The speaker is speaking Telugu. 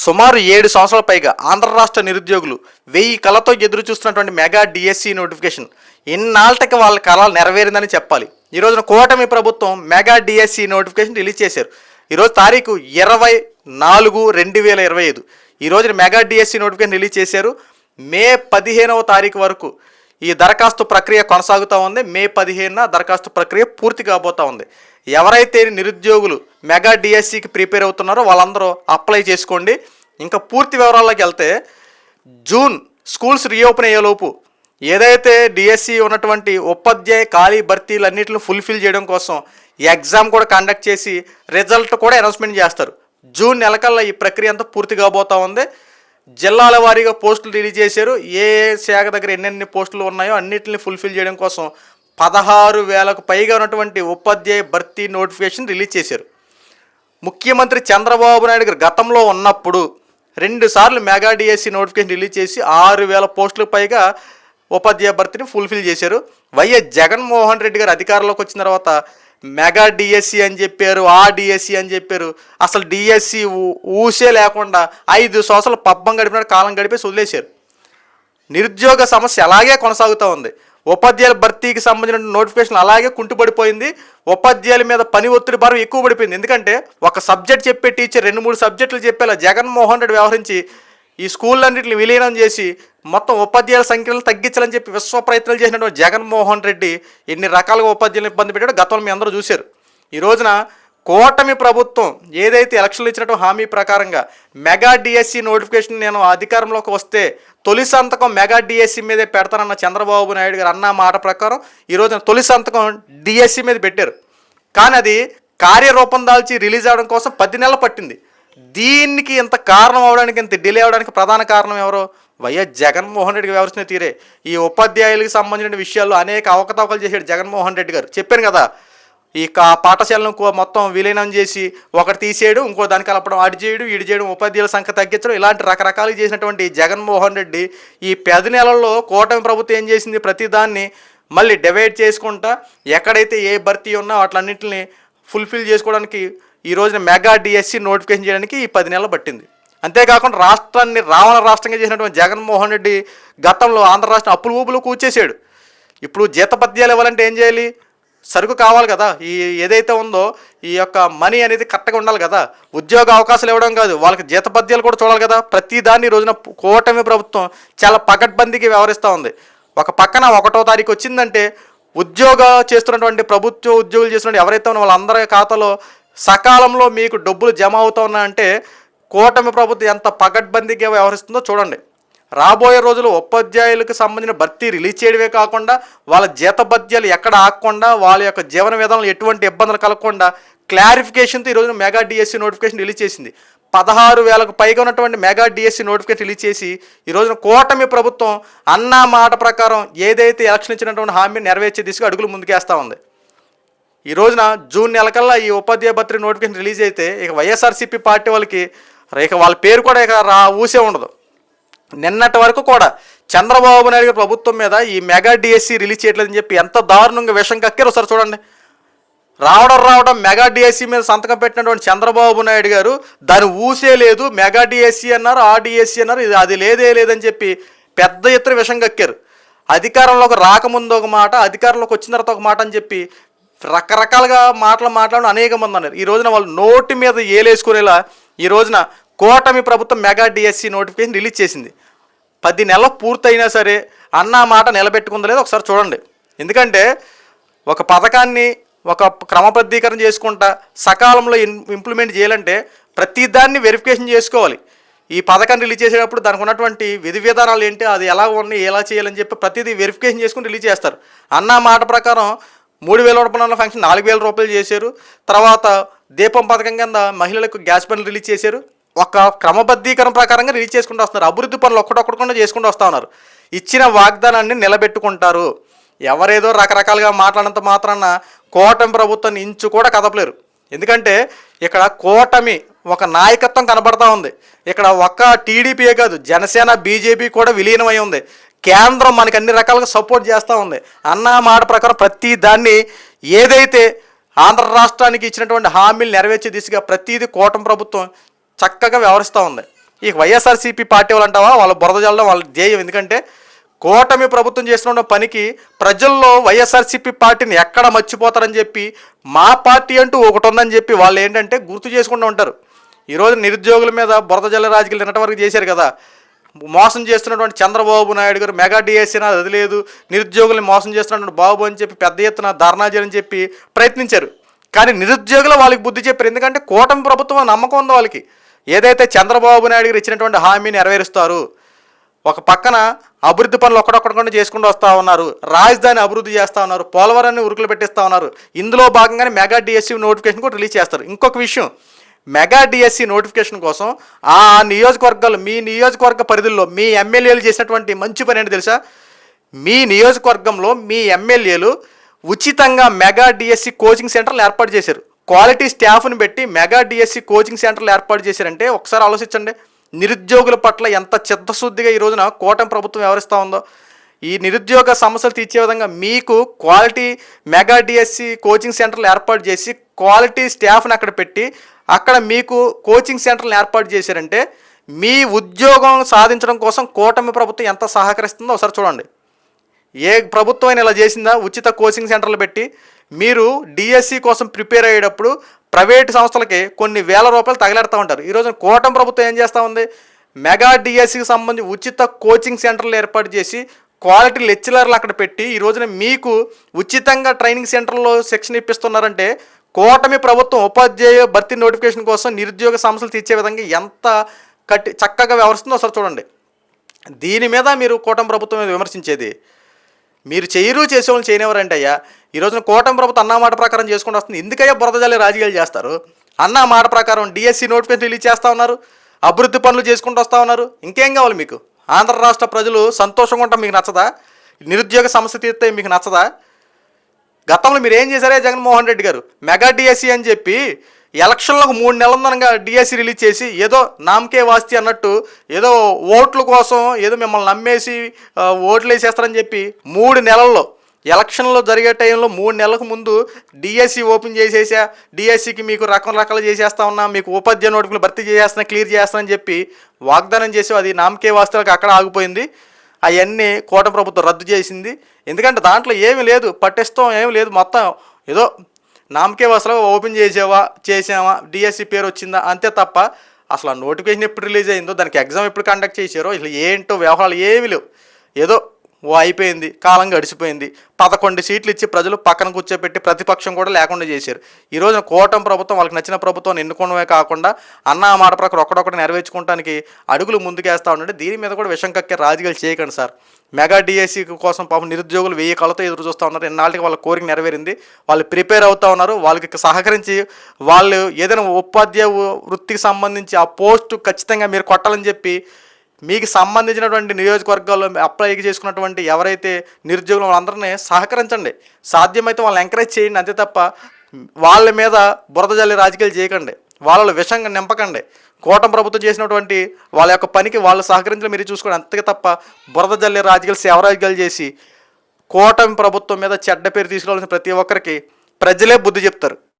సుమారు 7 సంవత్సరాల పైగా ఆంధ్ర రాష్ట్ర నిరుద్యోగులు 1000 కళతో ఎదురు చూస్తున్నటువంటి మెగా డిఎస్సి నోటిఫికేషన్ ఇన్నాళ్ళకి వాళ్ళ కళలు నెరవేరిందని చెప్పాలి. ఈ రోజున కూటమి ప్రభుత్వం మెగా డిఎస్సి నోటిఫికేషన్ రిలీజ్ చేశారు. ఈరోజు తారీఖు 20/4/2025. ఈ రోజున మెగా డిఎస్సి నోటిఫికేషన్ రిలీజ్ చేశారు. మే 15వ తారీఖు వరకు ఈ దరఖాస్తు ప్రక్రియ కొనసాగుతూ ఉంది. మే 15న దరఖాస్తు ప్రక్రియ పూర్తి కాబోతూ ఉంది. ఎవరైతే నిరుద్యోగులు మెగా డిఎస్సికి ప్రిపేర్ అవుతున్నారో వాళ్ళందరూ అప్లై చేసుకోండి. ఇంకా పూర్తి వివరాల్లోకి వెళ్తే జూన్ స్కూల్స్ రీఓపెన్ అయ్యేలోపు ఏదైతే డిఎస్సి ఉన్నటువంటి ఉపాధ్యాయ ఖాళీ భర్తీలన్నింటిని ఫుల్ఫిల్ చేయడం కోసం ఎగ్జామ్ కూడా కండక్ట్ చేసి రిజల్ట్ కూడా అనౌన్స్మెంట్ చేస్తారు. జూన్ నెలకల్లా ఈ ప్రక్రియ అంతా పూర్తి కాబోతూ ఉంది. జిల్లాల వారీగా పోస్టులు రిలీజ్ చేశారు. ఏ శాఖ దగ్గర ఎన్నెన్ని పోస్టులు ఉన్నాయో అన్నింటిని ఫుల్ఫిల్ చేయడం కోసం 16,000కు పైగా ఉన్నటువంటి ఉపాధ్యాయ భర్తీ నోటిఫికేషన్ రిలీజ్ చేశారు. ముఖ్యమంత్రి చంద్రబాబు నాయుడు గారు గతంలో ఉన్నప్పుడు 2 సార్లు మెగా డిఎస్సి నోటిఫికేషన్ రిలీజ్ చేసి 6,000 పోస్టులకు పైగా ఉపాధ్యాయ భర్తీని ఫుల్ఫిల్ చేశారు. వైఎస్ జగన్మోహన్ రెడ్డి గారు అధికారంలోకి వచ్చిన తర్వాత మెగా డిఎస్సి అని చెప్పారు, ఆ డిఎస్సి అని చెప్పారు. అసలు డిఎస్సి ఊసే లేకుండా 5 సంవత్సరాలు పబ్బం గడిపినట్టు కాలం గడిపేసి వదిలేశారు. నిరుద్యోగ సమస్య అలాగే కొనసాగుతూ ఉంది. ఉపాధ్యాయుల భర్తీకి సంబంధించిన నోటిఫికేషన్ అలాగే కుంటుపడిపోయింది. ఉపాధ్యాయుల మీద పని ఒత్తిడి భారం ఎక్కువ పడిపోయింది. ఎందుకంటే ఒక సబ్జెక్ట్ చెప్పే టీచర్ 2-3 సబ్జెక్టులు చెప్పేలా జగన్మోహన్ రెడ్డి వ్యవహరించి ఈ స్కూళ్ళన్నింటిని విలీనం చేసి మొత్తం ఉపాధ్యాయుల సంఖ్యను తగ్గించాలని చెప్పి విశ్వ ప్రయత్నాలు చేసినటువంటి జగన్మోహన్ రెడ్డి ఎన్ని రకాలుగా ఉపాధ్యాయులను ఇబ్బంది పెట్టాడో గతంలో మీ అందరూ చూశారు. ఈ రోజున కూటమి ప్రభుత్వం ఏదైతే ఎలక్షన్లు ఇచ్చినట్టు హామీ ప్రకారంగా మెగా డిఎస్సి నోటిఫికేషన్ నేను అధికారంలోకి వస్తే తొలి సంతకం మెగా డిఎస్సి మీదే పెడతానన్న చంద్రబాబు నాయుడు గారు అన్న మాట ప్రకారం ఈ రోజున తొలి సంతకం డిఎస్సి మీద పెట్టారు. కానీ అది కార్యరూపం దాల్చి రిలీజ్ అవ్వడం కోసం 10 నెలలు పట్టింది. దీనికి ఇంత కారణం అవడానికి, ఇంత డిలే అవడానికి ప్రధాన కారణం ఎవరో? వైఎస్ జగన్మోహన్ రెడ్డికి వ్యవహరిస్తున్న తీరే. ఈ ఉపాధ్యాయులకు సంబంధించిన విషయాల్లో అనేక అవకతవకలు చేశాడు జగన్మోహన్ రెడ్డి గారు. చెప్పాను కదా, ఈ పాఠశాలను మొత్తం విలీనం చేసి ఒకటి తీసేయడం, ఇంకో దానికి కలపడం, అటు చేయడం, ఇటు చేయడం, ఉపాధ్యాయుల సంఖ్య తగ్గించడం, ఇలాంటి రకరకాలు చేసినటువంటి జగన్మోహన్ రెడ్డి ఈ 10 నెలల్లో కూటమి ప్రభుత్వం ఏం చేసింది? ప్రతిదాన్ని మళ్ళీ డివైడ్ చేసుకుంటా ఎక్కడైతే ఏ భర్తీ ఉన్నా వాటిలన్నింటిని ఫుల్ఫిల్ చేసుకోవడానికి ఈ రోజున మెగా డిఎస్సి నోటిఫికేషన్ చేయడానికి ఈ 10 నెలలు పట్టింది. అంతేకాకుండా రాష్ట్రాన్ని రావణ రాష్ట్రంగా చేసినటువంటి జగన్మోహన్ రెడ్డి గతంలో ఆంధ్ర రాష్ట్రం అప్పులు ఊపులు కూర్చేసాడు. ఇప్పుడు జీతపద్యాలు ఇవ్వాలంటే ఏం చేయాలి? సరుకు కావాలి కదా. ఈ ఏదైతే ఉందో ఈ యొక్క మనీ అనేది కరెక్ట్గా ఉండాలి కదా. ఉద్యోగ అవకాశాలు ఇవ్వడం కాదు, వాళ్ళకి జీతపద్యాలు కూడా చూడాలి కదా. ప్రతిదాన్ని ఈ రోజున కూటమి ప్రభుత్వం చాలా పకడ్బందీకి వ్యవహరిస్తూ ఉంది. ఒక పక్కన 1వ తారీఖు వచ్చిందంటే ఉద్యోగ చేస్తున్నటువంటి ప్రభుత్వ ఉద్యోగులు చేస్తున్నటువంటి ఎవరైతే ఉన్న వాళ్ళందరి ఖాతాలో సకాలంలో మీకు డబ్బులు జమ అవుతా ఉన్నాయంటే కూటమి ప్రభుత్వం ఎంత పకడ్బందీగా వ్యవహరిస్తుందో చూడండి. రాబోయే రోజులు ఉపాధ్యాయులకు సంబంధించిన భర్తీ రిలీజ్ చేయడమే కాకుండా వాళ్ళ జీతభత్యాలు ఎక్కడ ఆగకుండా వాళ్ళ యొక్క జీవన విధానంలో ఎటువంటి ఇబ్బందులు కలగకుండా క్లారిఫికేషన్తో ఈరోజు మెగా డిఎస్సి నోటిఫికేషన్ రిలీజ్ చేసింది. 16,000కు పైగా ఉన్నటువంటి మెగా డిఎస్సి నోటిఫికేషన్ రిలీజ్ చేసి ఈ రోజున కూటమి ప్రభుత్వం అన్న మాట ప్రకారం ఏదైతే ఎలక్షన్ ఇచ్చినటువంటి హామీని నెరవేర్చే దిశగా అడుగులు ముందుకేస్తూ ఉంది. ఈ రోజున జూన్ నెలకల్లా ఈ ఉపాధ్యాయ భర్తీ నోటిఫికేషన్ రిలీజ్ అయితే ఇక వైఎస్ఆర్సీపీ పార్టీ వాళ్ళకి ఇక వాళ్ళ పేరు కూడా ఇక ఊసే ఉండదు. నిన్నటి వరకు కూడా చంద్రబాబు నాయుడు గారి ప్రభుత్వం మీద ఈ మెగా డిఎస్సి రిలీజ్ చేయట్లేదని చెప్పి ఎంత దారుణంగా విషం కక్కారో ఒకసారి చూడండి. రావడం మెగా డిఎస్సి మీద సంతకం పెట్టినటువంటి చంద్రబాబు నాయుడు గారు దాని ఊసే లేదు, మెగా డిఎస్సి అన్నారు, ఆ డిఎస్సి అన్నారు, అది లేదే లేదని చెప్పి పెద్ద ఎత్తున విషం కక్కారు. అధికారంలోకి రాకముందు ఒక మాట, అధికారంలోకి వచ్చిన తర్వాత ఒక మాట అని చెప్పి రకరకాలుగా మాట్లాడిన అనేక మంది అన్నారు. ఈ రోజున వాళ్ళు నోటి మీద ఏలేసుకునేలా ఈ రోజున కూటమి ప్రభుత్వం మెగా డిఎస్సి నోటిఫికేషన్ రిలీజ్ చేసింది. 10 నెలలు పూర్తయినా సరే అన్న మాట నిలబెట్టుకుందో లేదో ఒకసారి చూడండి. ఎందుకంటే ఒక పథకాన్ని ఒక క్రమబద్ధీకరణ చేసుకుంటా సకాలంలో ఇంప్లిమెంట్ చేయాలంటే ప్రతిదాన్ని వెరిఫికేషన్ చేసుకోవాలి. ఈ పథకాన్ని రిలీజ్ చేసేటప్పుడు దానికి ఉన్నటువంటి విధి విధానాలు ఏంటి, అది ఎలా ఉన్నాయి, ఎలా చేయాలని చెప్పి ప్రతిదీ వెరిఫికేషన్ చేసుకుని రిలీజ్ చేస్తారు. అన్న మాట ప్రకారం 3,000 రూపాయల ఫంక్షన్ 4,000 రూపాయలు చేశారు. తర్వాత దీపం పథకం కింద మహిళలకు గ్యాస్ బండ్లు రిలీజ్ చేశారు. ఒక క్రమబద్ధీకరణ ప్రకారంగా రిలీజ్ చేసుకుంటూ వస్తున్నారు. అభివృద్ధి పనులు ఒక్కటొక్కకుండా చేసుకుంటూ వస్తూ ఉన్నారు. ఇచ్చిన వాగ్దానాన్ని నిలబెట్టుకుంటారు. ఎవరేదో రకరకాలుగా మాట్లాడినంత మాత్రాన కూటమి ప్రభుత్వాన్ని ఇంచు కూడా కదపలేరు. ఎందుకంటే ఇక్కడ కూటమి ఒక నాయకత్వం కనబడతా ఉంది. ఇక్కడ ఒక్క టీడీపీయే కాదు, జనసేన, బీజేపీ కూడా విలీనమై ఉంది. కేంద్రం మనకి అన్ని రకాలుగా సపోర్ట్ చేస్తూ ఉంది. అన్న మాట ప్రకారం ప్రతి దాన్ని ఏదైతే ఆంధ్ర రాష్ట్రానికి ఇచ్చినటువంటి హామీలు నెరవేర్చే దిశగా ప్రతిదీ కూటమి ప్రభుత్వం చక్కగా వ్యవహరిస్తూ ఉంది. ఈ వైఎస్ఆర్సీపీ పార్టీ వాళ్ళు అంటావా, వాళ్ళ బురద జల్లడం వాళ్ళ ధ్యేయం. ఎందుకంటే కూటమి ప్రభుత్వం చేస్తున్న పనికి ప్రజల్లో వైఎస్ఆర్సీపీ పార్టీని ఎక్కడ మర్చిపోతారని చెప్పి మా పార్టీ అంటూ ఒకటి ఉందని చెప్పి వాళ్ళు ఏంటంటే గుర్తు చేసుకుంటూ ఉంటారు. ఈరోజు నిరుద్యోగుల మీద బురద జల్ల రాజకీయాలు నిన్నటి వరకు చేశారు కదా. మోసం చేస్తున్నటువంటి చంద్రబాబు నాయుడు గారు మెగా డిఎస్సీ అది లేదు, నిరుద్యోగుల్ని మోసం చేస్తున్నటువంటి బాబు అని చెప్పి పెద్ద ఎత్తున ధర్నా చేయాలని చెప్పి ప్రయత్నించారు. కానీ నిరుద్యోగులు వాళ్ళకి బుద్ధి చెప్పారు. ఎందుకంటే కూటమి ప్రభుత్వం నమ్మకం ఉంది వాళ్ళకి. ఏదైతే చంద్రబాబు నాయుడు గారు ఇచ్చినటువంటి హామీని నెరవేరుస్తారు. ఒక పక్కన అభివృద్ధి పనులు ఒక్కడొక్కడికుండా చేసుకుంటూ వస్తూ ఉన్నారు, రాజధాని అభివృద్ధి చేస్తూ ఉన్నారు, పోలవరాన్ని ఉరుకులు పెట్టిస్తూ ఉన్నారు. ఇందులో భాగంగానే మెగా డిఎస్సీ నోటిఫికేషన్ కూడా రిలీజ్ చేస్తారు. ఇంకొక విషయం, మెగా డిఎస్సీ నోటిఫికేషన్ కోసం ఆ నియోజకవర్గాలు, మీ నియోజకవర్గ పరిధుల్లో మీ ఎమ్మెల్యేలు చేసినటువంటి మంచి పని ఏంటి తెలుసా? మీ నియోజకవర్గంలో మీ ఎమ్మెల్యేలు ఉచితంగా మెగా డిఎస్సీ కోచింగ్ సెంటర్లు ఏర్పాటు చేశారు. క్వాలిటీ స్టాఫ్ని పెట్టి మెగా డిఎస్సీ కోచింగ్ సెంటర్లు ఏర్పాటు చేశారంటే ఒకసారి ఆలోచించండి. నిరుద్యోగుల పట్ల ఎంత చిత్తశుద్ధిగా ఈ రోజున కూటమి ప్రభుత్వం వ్యవహరిస్తూ ఉందో. ఈ నిరుద్యోగ సమస్యలు తీర్చే విధంగా మీకు క్వాలిటీ మెగా డిఎస్సీ కోచింగ్ సెంటర్లు ఏర్పాటు చేసి క్వాలిటీ స్టాఫ్ని అక్కడ పెట్టి అక్కడ మీకు కోచింగ్ సెంటర్లు ఏర్పాటు చేశారంటే మీ ఉద్యోగం సాధించడం కోసం కూటమి ప్రభుత్వం ఎంత సహకరిస్తుందో ఒకసారి చూడండి. ఏ ప్రభుత్వం ఇలా చేసిందా? ఉచిత కోచింగ్ సెంటర్లు పెట్టి మీరు డిఎస్సి కోసం ప్రిపేర్ అయ్యేటప్పుడు ప్రైవేటు సంస్థలకి కొన్ని వేల రూపాయలు తగిలేడుతూ ఉంటారు. ఈరోజు కూటమి ప్రభుత్వం ఏం చేస్తూ ఉంది? మెగా డిఎస్సికి సంబంధించి ఉచిత కోచింగ్ సెంటర్లు ఏర్పాటు చేసి క్వాలిటీ లెక్చరర్లు అక్కడ పెట్టి ఈ రోజున మీకు ఉచితంగా ట్రైనింగ్ సెంటర్లో శిక్షణ ఇప్పిస్తున్నారంటే కూటమి ప్రభుత్వం ఉపాధ్యాయ భర్తీ నోటిఫికేషన్ కోసం నిరుద్యోగ సమస్యలు తీర్చే విధంగా ఎంత చక్కగా వ్యవహరిస్తుందో ఒకసారి చూడండి. దీని మీద మీరు కూటమి ప్రభుత్వం మీద విమర్శించేది, మీరు చేయరు చేసేవాళ్ళు చేయనివ్వరంటే అయ్యా. ఈ రోజున కూటమి ప్రభుత్వం అన్న మాట ప్రకారం చేసుకుంటూ వస్తుంది. ఎందుకయ్యా బురద జల్లే రాజకీయాలు చేస్తారు? అన్న మాట ప్రకారం డిఎస్సి నోటిఫికేషన్ రిలీజ్ చేస్తూ ఉన్నారు, అభివృద్ధి పనులు చేసుకుంటూ వస్తూ ఉన్నారు. ఇంకేం కావాలి మీకు? ఆంధ్ర రాష్ట్ర ప్రజలు సంతోషంగా ఉంటాం మీకు నచ్చదా? నిరుద్యోగ సమస్య తీర్తే మీకు నచ్చదా? గతంలో మీరు ఏం చేశారే జగన్మోహన్ రెడ్డి గారు? మెగా డిఎస్సి అని చెప్పి ఎలక్షన్లకు 3 నెలల ముందనగా డిఎస్సి రిలీజ్ చేసి ఏదో నామకే వాస్తి అన్నట్టు ఏదో ఓట్ల కోసం ఏదో మిమ్మల్ని నమ్మేసి ఓట్లు వేసేస్తారని చెప్పి 3 నెలల్లో ఎలక్షన్లో జరిగే టైంలో 3 నెలలకు ముందు డిఎస్సి ఓపెన్ చేసేసా, డిఎస్సికి మీకు రకాలు చేసేస్తా ఉన్నా, మీకు ఉపాధ్యాయ నోటిఫికేషన్ భర్తీ చేసేస్తున్నా, క్లియర్ చేస్తానని చెప్పి వాగ్దానం చేసి అది నామకే వాస్తులకు అక్కడ ఆగిపోయింది. అవన్నీ కూటమి ప్రభుత్వం రద్దు చేసింది. ఎందుకంటే దాంట్లో ఏమీ లేదు, పట్టిస్తాం ఏమీ లేదు. మొత్తం ఏదో నామకే వాసులో ఓపెన్ చేసామా, డిఎస్సి పేరు వచ్చిందా అంతే తప్ప అసలు ఆ నోటిఫికేషన్ ఎప్పుడు రిలీజ్ అయిందో, దానికి ఎగ్జామ్ ఎప్పుడు కండక్ట్ చేశారో, ఇట్లా ఏంటో వ్యవహారాలు ఏమీ లేవు. ఏదో అయిపోయింది, కాలం గడిచిపోయింది. 11 సీట్లు ఇచ్చి ప్రజలు పక్కన కూర్చోబెట్టి ప్రతిపక్షం కూడా లేకుండా చేశారు. ఈరోజు కూటమి ప్రభుత్వం వాళ్ళకి నచ్చిన ప్రభుత్వం ఎన్నుకోవడమే కాకుండా అన్న మాట ప్రకారం ఒక్కడొక్కటి నెరవేర్చుకోవడానికి అడుగులు ముందుకేస్తూ ఉండండి. దీని మీద కూడా విషం కక్కే రాజకీయాలు చేయకండి సార్. మెగా డిఎస్సి కోసం పాపం నిరుద్యోగులు 1000 కళ్ళతో ఎదురు చూస్తూ ఉన్నారు. ఎన్నాళ్ళకి వాళ్ళ కోరిక నెరవేరింది, వాళ్ళు ప్రిపేర్ అవుతూ ఉన్నారు. వాళ్ళకి సహకరించి వాళ్ళు ఏదైనా ఉపాధ్యాయ వృత్తికి సంబంధించి ఆ పోస్టు ఖచ్చితంగా మీరు కొట్టాలని చెప్పి మీకు సంబంధించినటువంటి నియోజకవర్గాల్లో అప్లై చేసుకున్నటువంటి ఎవరైతే నిరుద్యోగులు వాళ్ళందరినీ సహకరించండి. సాధ్యమైతే వాళ్ళని ఎంకరేజ్ చేయండి అంతే తప్ప వాళ్ళ మీద బురద జల్లి రాజకీయాలు చేయకండి, వాళ్ళలో విషంగా నింపకండి. కూటమి ప్రభుత్వం చేసినటువంటి వాళ్ళ యొక్క పనికి వాళ్ళు సహకరించడం మీరు చూసుకోండి అంతే తప్ప బురద జల్లి రాజకీయాలు సేవ రాజకీయాలు చేసి కూటమి ప్రభుత్వం మీద చెడ్డ పేరు తీసుకురావాల్సిన ప్రతి ఒక్కరికి ప్రజలే బుద్ధి చెప్తారు.